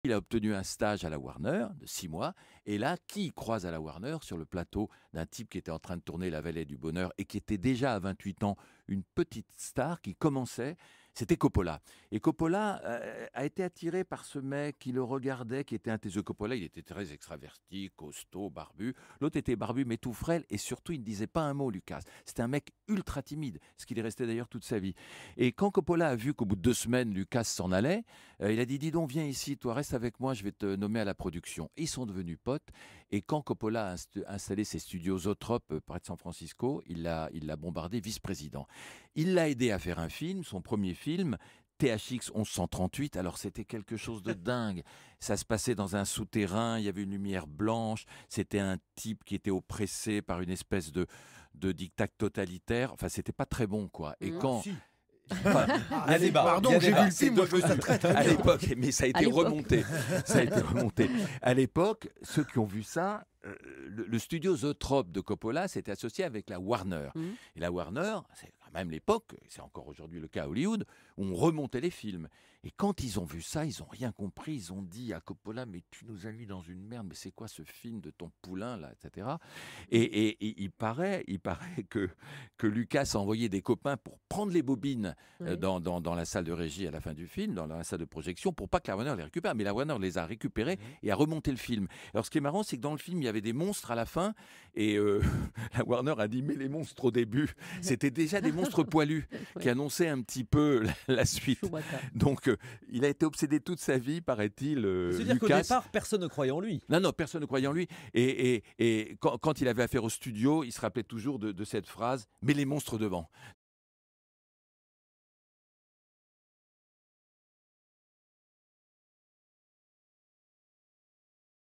Il a obtenu un stage à la Warner de 6 mois. Et là, qui croise à la Warner sur le plateau d'un type qui était en train de tourner La Vallée du Bonheur et qui était déjà à 28 ans une petite star qui commençait? C'était Coppola. Et Coppola a été attiré par ce mec qui le regardait, qui était un taiseux. Coppola, il était très extraverti, costaud, barbu. L'autre était barbu, mais tout frêle. Et surtout, il ne disait pas un mot, Lucas. C'était un mec ultra timide, ce qu'il est resté d'ailleurs toute sa vie. Et quand Coppola a vu qu'au bout de 2 semaines, Lucas s'en allait, il a dit, dis donc, viens ici, toi, reste avec moi, je vais te nommer à la production. Ils sont devenus potes. Et quand Coppola a installé ses studios Zoetrope près de San Francisco, il l'a bombardé vice-président. Il l'a aidé à faire un film, son premier film, THX 1138. Alors c'était quelque chose de dingue. Ça se passait dans un souterrain, il y avait une lumière blanche. C'était un type qui était oppressé par une espèce de dictat totalitaire. Enfin, c'était pas très bon, quoi. Et quand... Si. Enfin, Il y a débat. Pardon, Il y a j'ai vu débat. le film, moi je trouve ça très très à bien. l'époque, mais ça a été l'époque. remonté. Ça a été remonté. À l'époque, ceux qui ont vu ça, le studio Zoetrope de Coppola s'était associé avec la Warner. Mhm. Et la Warner, c'est quand même l'époque, c'est encore aujourd'hui le cas à Hollywood, où on remontait les films. Et quand ils ont vu ça, ils n'ont rien compris. Ils ont dit à Coppola, mais tu nous as mis dans une merde, mais c'est quoi ce film de ton poulain, là, etc. Et il paraît que Lucas a envoyé des copains pour prendre les bobines Oui. dans la salle de régie à la fin du film, dans la salle de projection, pour pas que la Warner les récupère. Mais la Warner les a récupérés et a remonté le film. Alors ce qui est marrant, c'est que dans le film, il y avait des monstres à la fin, et la Warner a dit, mais les monstres au début, c'était déjà des monstres poilus qui annonçaient un petit peu la suite. Chewbacca. Donc il a été obsédé toute sa vie, paraît-il, C'est-à-dire qu'au Lucas. départ, personne ne croyait en lui. Non, personne ne croyait en lui. Et quand il avait affaire au studio, il se rappelait toujours de cette phrase, mais les monstres devant.